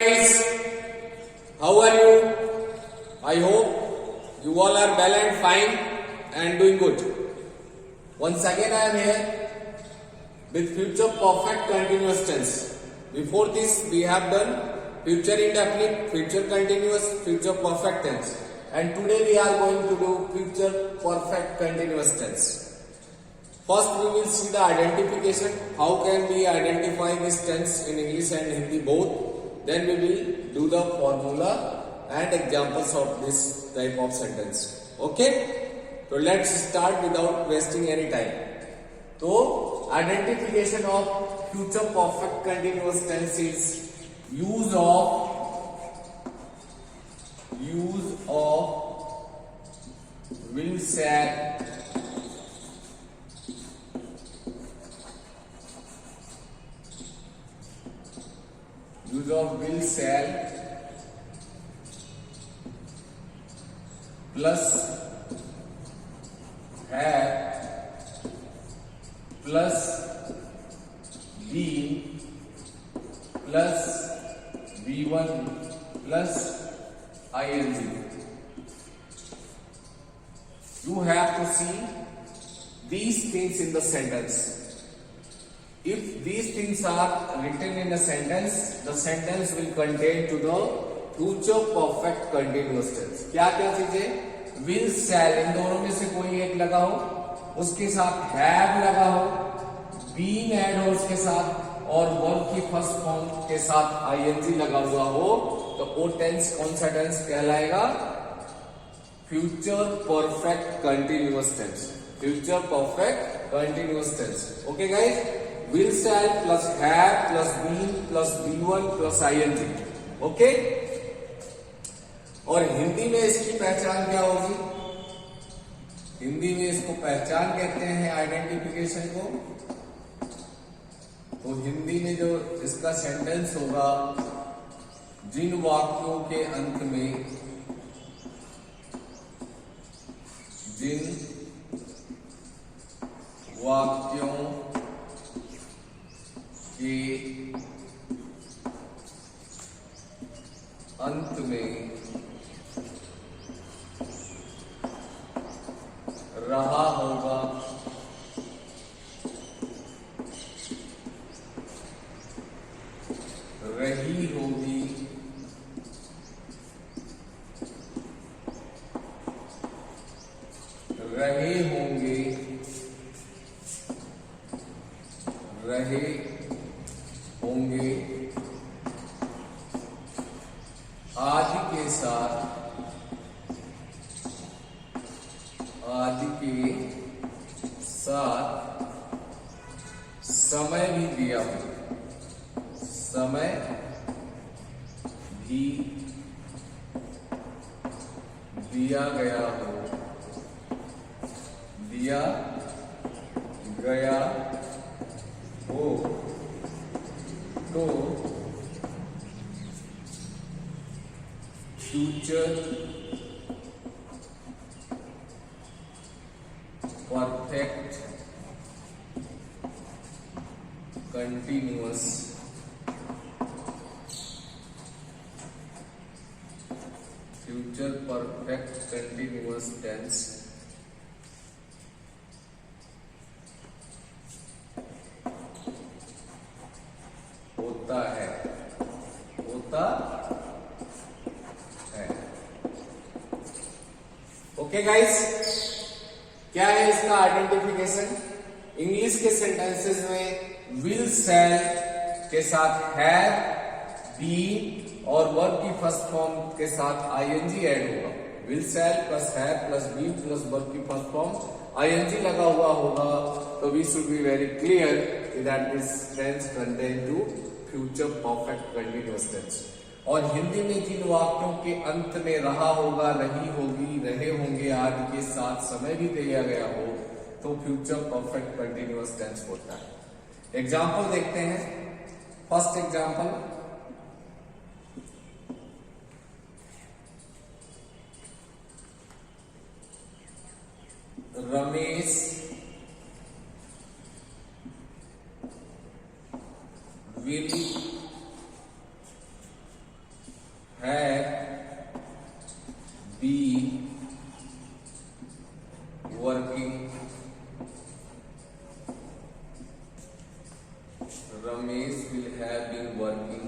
Guys, how are you? I hope you all are well and fine and doing good. Once again I am here with future perfect continuous tense. Before this we have done future indefinite, future continuous, future perfect tense, and today we are going to do future perfect continuous tense. First we will see the identification. How can we identify this tense in English and Hindi both? Then we will do the formula and examples of this type of sentence. Okay? So let's start without wasting any time. So identification of future perfect continuous tense is use of will, shall, use of will, shall plus have plus be plus V1 plus ing. You have to see these things in the sentence. If these things are written in a sentence, the sentence will contain to the future perfect continuous tense. क्या क्या चीजें? Will, shall, इन दोनों में से कोई एक लगा हो, उसके साथ have लगा हो, being ऐड हो उसके साथ, और वर्ब की फर्स्ट फॉर्म के साथ ing लगा हुआ हो, तो वो टेंस कौन सा टेंस कहलाएगा? Future perfect continuous tense. Future perfect continuous tense. Okay guys? will, shall plus have plus been plus be1 plus ing. Okay? और हिंदी में इसकी पहचान क्या होगी? हिंदी में इसको पहचान कहते हैं आइडेंटिफिकेशन को. तो हिंदी में जो इसका सेंटेंस होगा, जिन वाक्यों के अंत में, जिन वाक्यों के अंत में रहा होगा, रही होगी, रहे होंगे, रहे होंगे आदि के साथ, आदि के साथ समय भी दिया हो, समय भी दिया गया हो, दिया गया हो, तो future perfect continuous future perfect continuous tense होता है, होता है. ओके गाइस, क्या है इसका आइडेंटिफिकेशन? इंग्लिश के सेंटेंसेस में विल, शैल के साथ हैव, बीन और वर्ब की फर्स्ट फॉर्म के साथ आईएनजी ऐड होगा. Will, shall plus have plus been plus verb की फर्स्ट फॉर्म आईएनजी लगा हुआ होगा. तो we should be very clear that this tense contain to future perfect continuous tense. और हिंदी में जिन वाक्यों के अंत में रहा होगा, रही होगी, रहे होंगे आदि के साथ समय भी दिया गया हो, तो फ्यूचर परफेक्ट कंटिन्यूअस टेंस होता है. एग्जाम्पल देखते हैं. First example, Ramesh will have been working. Ramesh will have been working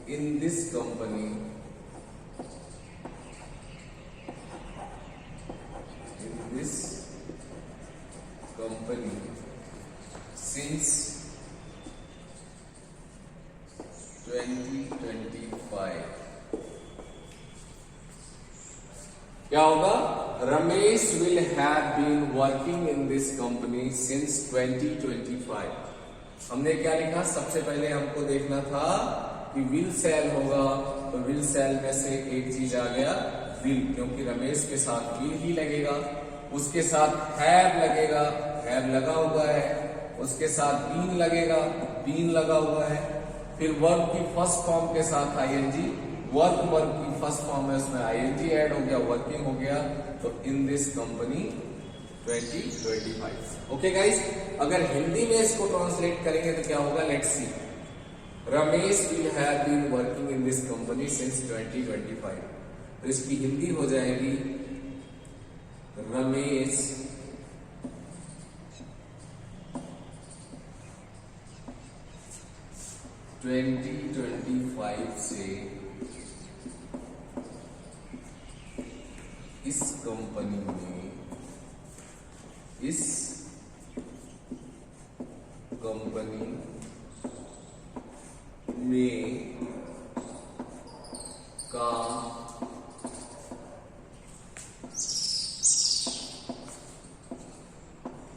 in this company. In this company since 2025. क्या होगा? Ramesh will have been working in this company since 2025. हमने क्या लिखा? सबसे पहले हमको देखना था कि विल सेल होगा, तो विल सेल में से एक चीज आ गया विल, क्योंकि रमेश के साथ विल ही लगेगा, उसके साथ हैव लगेगा, हैव लगा हुआ है, उसके साथ बीन लगेगा, बीन लगा हुआ है, फिर वर्ब की फर्स्ट फॉर्म के साथ आईएनजी, वर्ब की फर्स्ट फॉर्म है, उसमें आईएनजी ऐड हो गया, वर्किंग हो गया, तो in this company 2025. Okay guys, अगर हिंदी में इसको ट्रांसलेट करेंगे तो क्या होगा? Let's see. Ramesh will have been working in this company since 2025. तो इसकी हिंदी हो जाएगी रमेश ट्वेंटी 25 से इस कंपनी में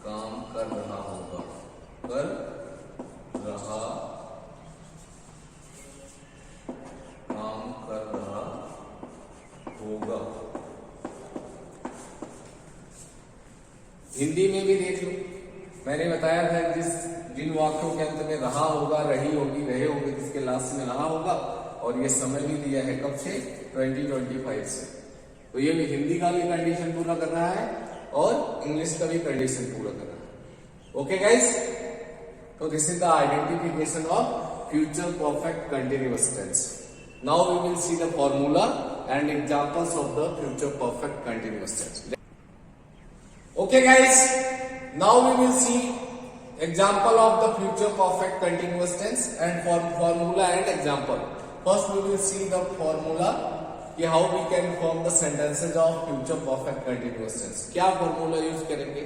काम कर रहा होगा, कर रहा होगा. हिंदी में भी देख लो, मैंने बताया था जिन वाक्यों के अंत में रहा होगा, रही होगी, रहे होंगे, जिसके लास्ट में रहा होगा, और ये समय भी दिया है कब से? 2025 से. तो ये भी हिंदी का भी कंडीशन पूरा कर रहा है और इंग्लिश का भी कंडीशन पूरा कर रहा है. ओके गाइस, तो this is the identification of future perfect continuous tense. Now we will see the formula and examples of the future perfect continuous tense. Okay guys, now we will see example of the future perfect continuous tense and formula and example. First we will see the formula कि how we can form the sentences of future perfect continuous tense. क्या formula use करेंगे,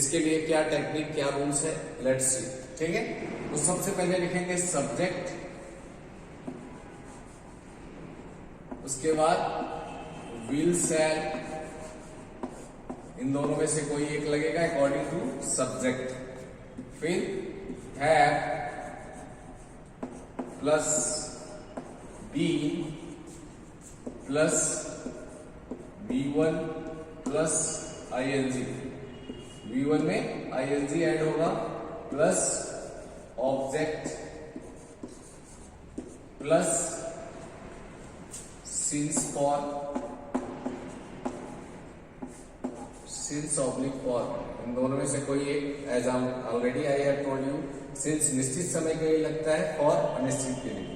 इसके लिए क्या technique, क्या rules है, let's see. ठीक है, तो सबसे पहले लिखेंगे सब्जेक्ट, उसके बाद विल सेल, इन दोनों में से कोई एक लगेगा अकॉर्डिंग टू सब्जेक्ट, फिर have plus be plus V1 plus ING, V1 में आईएनजी ऐड होगा, plus object plus since oblique for, इन दोनों में से कोई एक, as already I have told you, since निश्चित समय के लिए लगता है, फॉर अनिश्चित के लिए,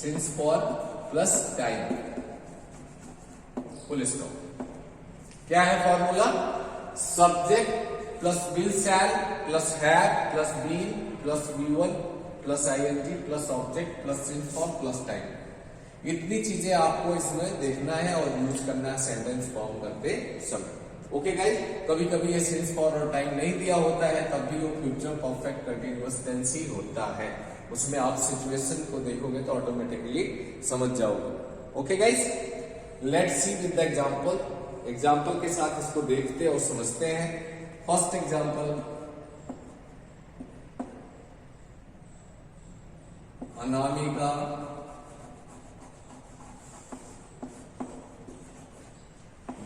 since for plus time, full stop. क्या है formula? Subject plus will shall plus have plus been plus V1 plus ING plus object plus since for plus time. इतनी चीजें आपको इसमें देखना है और यूज करना है सेंटेंस फॉर्म करते समय. ओके गाइस, कभी कभी ये सिंस फॉर और टाइम नहीं दिया होता है, तब भी वो फ्यूचर परफेक्ट कंटिन्यूअस टेंस ही होता है. उसमें आप सिचुएशन को देखोगे तो ऑटोमेटिकली समझ जाओगे. Okay guys, let's see with the example. Example के साथ इसको देखते और समझते हैं. First example, Anamika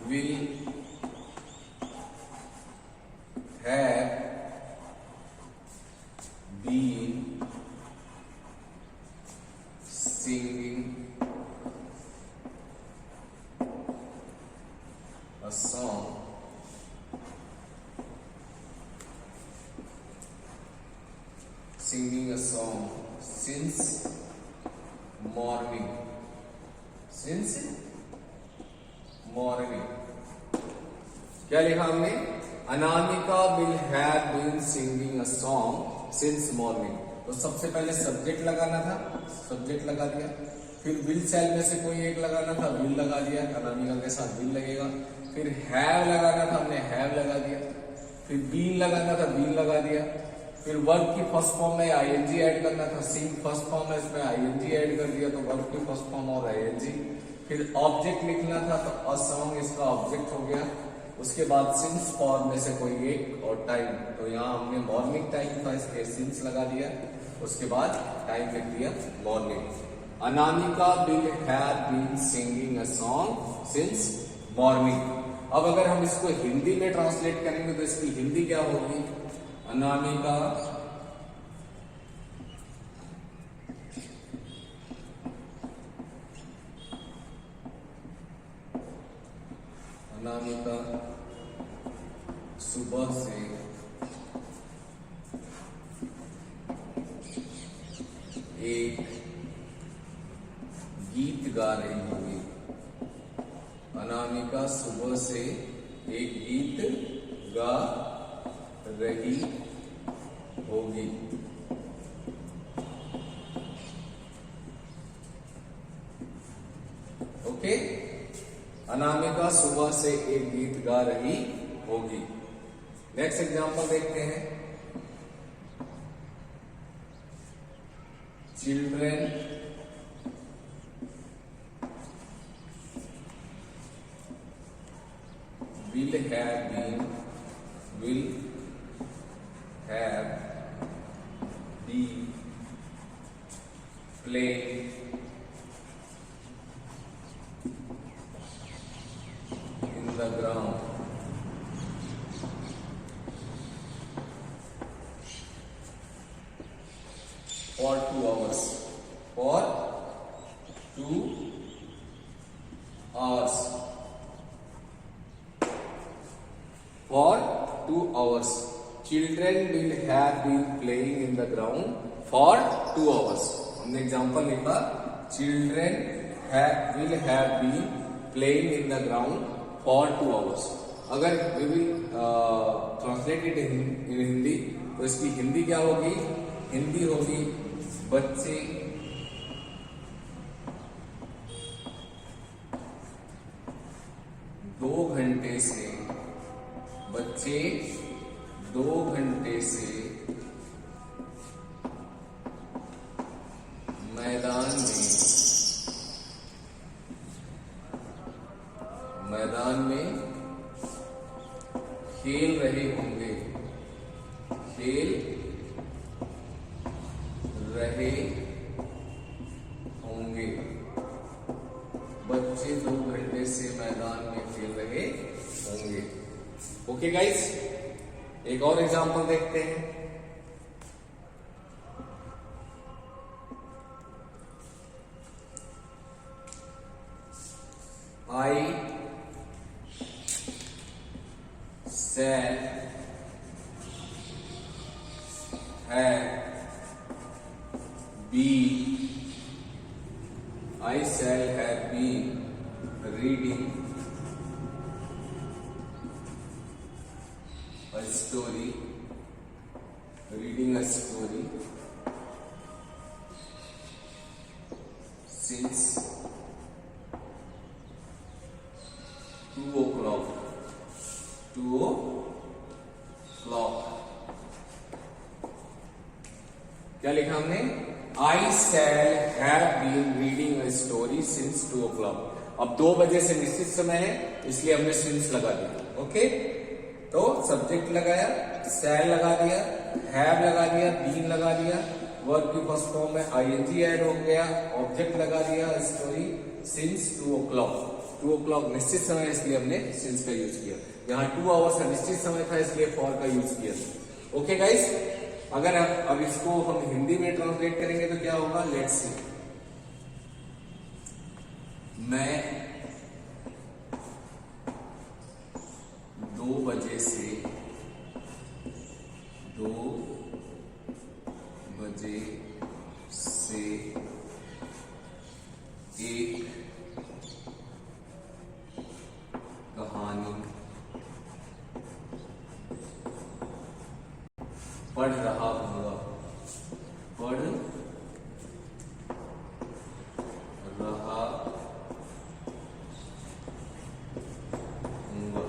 will have been singing a song since since morning. क्या लिखा हमने? Anamika will have been singing a song since morning. तो सबसे पहले सब्जेक्ट लगाना था, सब्जेक्ट लगा दिया। फिर विल सेल में से कोई एक लगाना था, विल लगा दिया, अनामिका के साथ विल लगेगा। फिर हैव लगाना था, हमने हैव लगा दिया। फिर बीन लगाना था, बीन लगा दिया। फिर वर्ब की फर्स्ट फॉर्म में आईएनजी ऐड करना था, सिंग फर्स्ट फॉर्म है, इसमें आईएनजी ऐड कर दिया, तो वर्ब की फर्स्ट फॉर्म और आईएनजी। फिर ऑब्जेक्ट लिखना था, तो अ सॉन्ग इसका ऑब्जेक्ट हो गया। उसके बाद सिंस फॉर्म में से कोई एक और टाइम, तो यहाँ हमने मॉर्निंग टाइम था इसलिए सिंस लगा दिया। उसके बाद टाइम लिख दिया morning. Anamika will have been singing a song since morning. अब अगर हम इसको हिंदी में ट्रांसलेट करेंगे तो इसकी हिंदी क्या होगी? अनामिका सुबह से एक गीत गा रही होगी। अनामिका सुबह से एक गीत गा रही होगी। ओके, अनामिका सुबह से एक गीत गा रही होगी। नेक्स्ट एग्जांपल देखते हैं। Children will have been playing in the ground for 2 hours. For 2 hours. For 2 hours. Children will have been playing in the ground for 2 hours. हमने एग्जाम्पल लिखा, Children will have been playing in the ground for 2 hours. अगर we will translate it in Hindi, तो इसकी हिंदी क्या होगी? हिंदी होगी बच्चे बच्चे 2 घंटे से मैदान में खेल रहे होंगे। बच्चे 2 घंटे से मैदान में खेल रहे होंगे। ओके गाइस, एक और एग्जांपल देखते हैं। I shall have been reading a story since 2 o'clock. क्या लिखा हमने? I shall have been reading a story since 2 o'clock. अब 2 बजे से निश्चित समय है, इसलिए हमने since लगा दिया। ओके, तो सब्जेक्ट लगाया, shall लगा दिया, have लगा दिया, been लगा दिया, वर्ब की फर्स्ट फॉर्म में ing ऐड हो गया, ऑब्जेक्ट लगा दिया, स्टोरी since 2 o'clock. 2 o'clock निश्चित समय, इसलिए हमने since का यूज किया। यहाँ 2 hours का निश्चित समय था, इसलिए for का यूज किया। ओके गाइस, अगर अब इसको हम हिंदी में ट्रांसलेट करेंगे तो क्या होगा? लेट्स सी। मैं 2 बजे से एक पढ़ रहा हूँगा, पढ़ रहा हूँगा।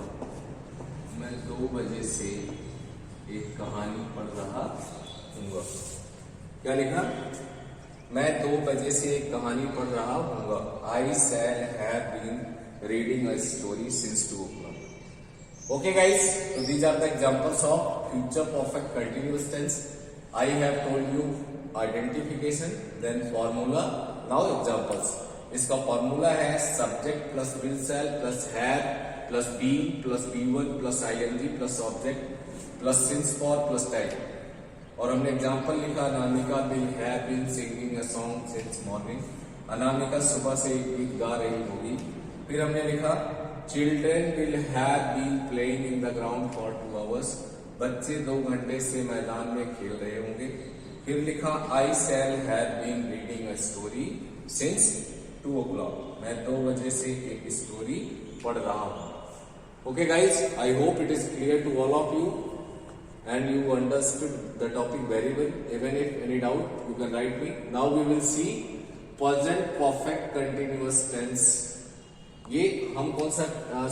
मैं 2 बजे से एक कहानी पढ़ रहा हूँगा। क्या लिखा? मैं 2 बजे से एक कहानी पढ़ रहा हूँगा। I shall have been reading a story since 2 o'clock. Okay guys, so these are the examples of future perfect continuous tense. I have told you identification, then formula, now examples. इसका फॉर्मूला है subject plus will shall plus have plus been plus be1 plus ing plus object plus since for plus time. और हमने example लिखा, Anamika will have been singing a song since morning. Anamika सुबह से एक गीत गा रही होगी। फिर हमने लिखा children will have been playing in the ground for 2 hours. बच्चे 2 घंटे से मैदान में खेल रहे होंगे। फिर लिखा I shall have been reading a story since 2 o'clock. मैं 2 बजे से एक स्टोरी पढ़ रहा हूँ। Okay guys, I hope it is clear to all of you and you understood the topic very well. Even if any doubt, you can write me. Now we will see present perfect continuous tense. ये हम कौन सा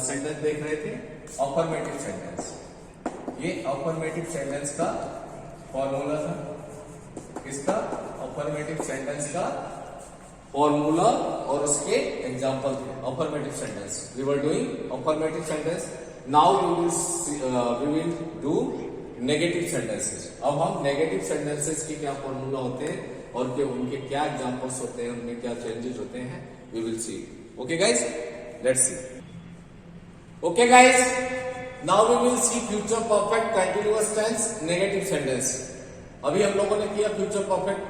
sentence देख रहे थे? Affirmative sentence. ये affirmative sentence का formula था। इसका अफर्मेटिव सेंटेंस का फॉर्मूला और उसके एग्जाम्पल थे। Affirmative sentence, we were doing affirmative sentence. Now we will do negative sentences. अब हम नेगेटिव सेंटेंसेस के क्या फॉर्मूला होते हैं और के उनके क्या एग्जांपल्स होते हैं, उनमें क्या चेंजेस होते हैं, we will see. Okay guys, let's see. Okay guys, now we will see future perfect continuous tense negative sentence. अभी हम लोगों ने किया future perfect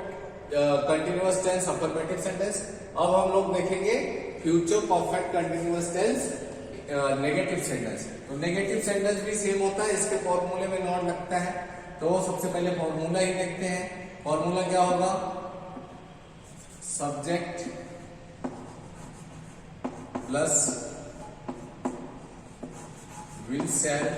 continuous tense affirmative sentence. अब हम लोग देखेंगे future perfect continuous tense negative sentence. तो नेगेटिव सेंटेंस भी सेम होता है, इसके फॉर्मूले में नॉट लगता है। तो सबसे पहले फॉर्मूला ही देखते हैं। फॉर्मूला क्या होगा? Subject plus will shall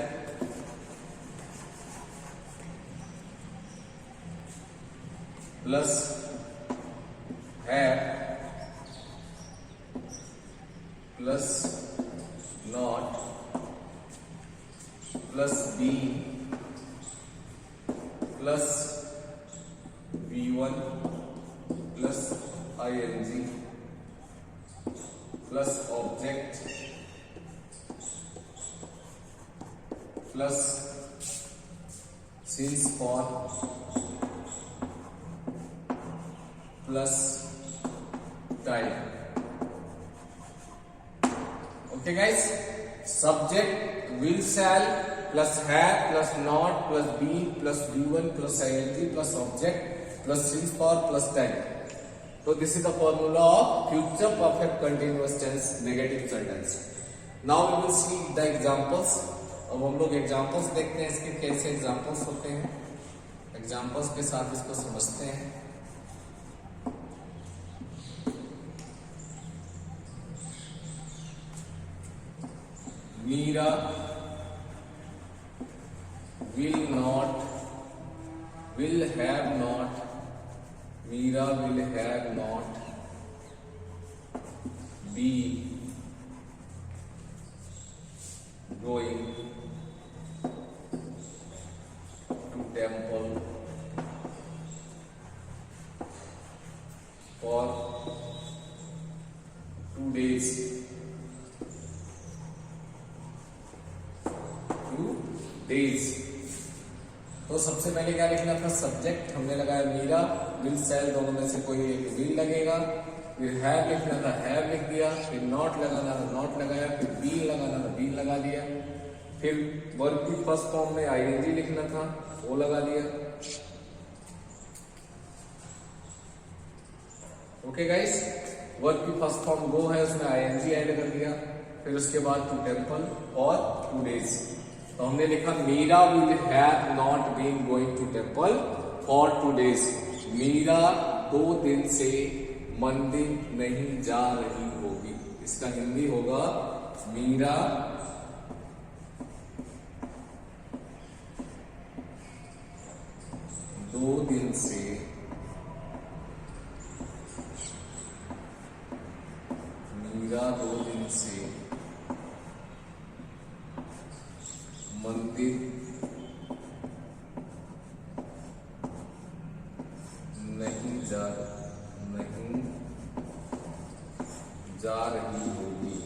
plus have plus not plus be plus V1 plus ing plus object plus since for plus time. Okay guys, subject will shall plus have plus not plus be plus V1 plus ing plus object plus since for plus time. तो this is the formula of future perfect continuous tense negative sentence. Now we will see the examples. अब हम लोग examples देखते हैं, इसके कैसे examples होते हैं। एग्जांपल्स के साथ इसको समझते हैं। Meera will not, will have not, Meera will have not be going to temple for 2 days. 2 days। तो सबसे पहले क्या लिखना था? सब्जेक्ट हमने लगाया मीरा, विल शैल दोनों में से कोई एक विल लगेगा। फिर हैव लिखना था, हैव लिख दिया। फिर नॉट लगाना था, नॉट लगाया। फिर बी लगाना था, बी लगा दिया। फिर वर्ब की फर्स्ट फॉर्म में आईएनजी लिखना था, वो लगा दिया। ओके गाइस, वर्ब की फर्स्ट फॉर्म गो है, उसमें आईएनजी ऐड कर दिया। फिर उसके बाद टू टेम्पल और 2 days। तो हमने लिखा Meera will have not been going to temple for 2 days। Meera 2 दिन से मंदिर नहीं जा रही होगी। इसका हिंदी होगा मीरा 2 दिन से मीरा 2 दिन से मंदिर नहीं जा रही होगी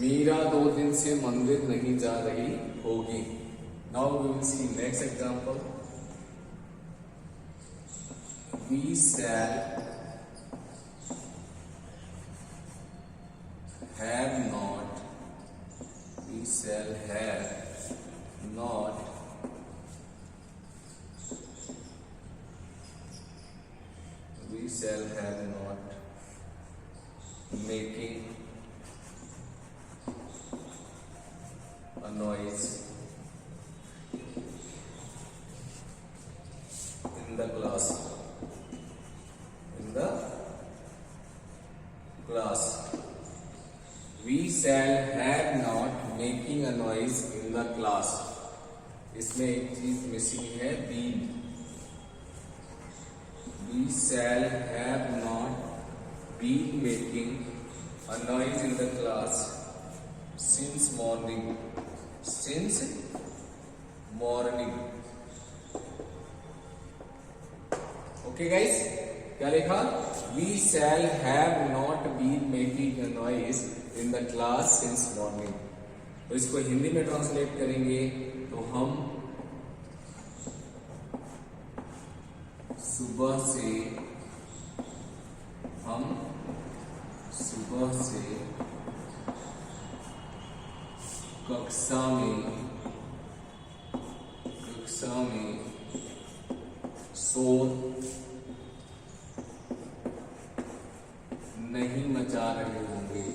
मीरा 2 दिन से मंदिर नहीं जा रही होगी. Now we will see next example. We shall have not making a noise in the class. We shall have not making a noise in the class. इसमें एक चीज मिसिंग है, been. We shall have not been making a noise in the class since morning. Okay guys, क्या लिखा? We shall have not been making a noise in the class since morning. तो इसको हिंदी में translate करेंगे तो हम सुबह से कक्षा में शोर नहीं मचा रहे होंगे.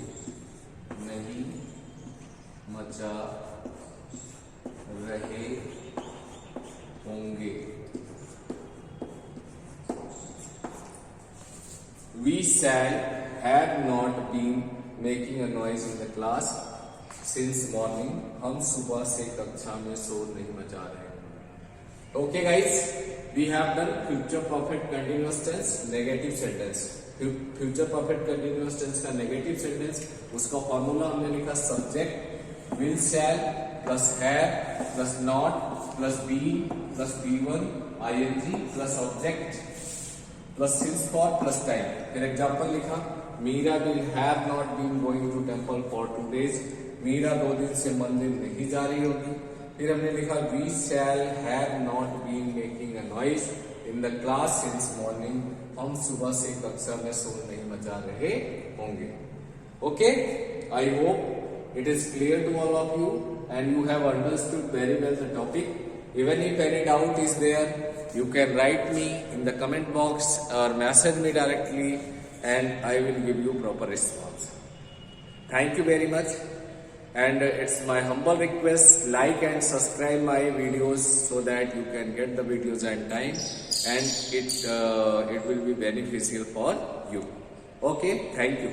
We shall have not been making a noise in the class since morning. हम सुबह से कक्षा में शोर नहीं मचा रहे. Okay guys, we have done future perfect continuous tense, negative sentence. Future perfect continuous tense का नेगेटिव सेंटेंस, उसका फॉर्मूला हमने लिखा subject will shall plus have plus not plus been plus बी1 I N G plus object plus since for plus time. फिर example लिखा Meera will have not been going to temple for 2 days. Meera 2 दिन से मंदिर नहीं जा रही होगी. फिर हमने लिखा we shall have not been making a noise in the class since morning. हम सुबह से कक्षा में शोर नहीं मचा रहे होंगे. Okay, I hope it is clear to all of you and you have understood very well the topic. Even if any doubt is there, you can write me in the comment box or message me directly and I will give you proper response. Thank you very much, and it's my humble request, like and subscribe my videos so that you can get the videos on time and it will be beneficial for you. Okay, thank you.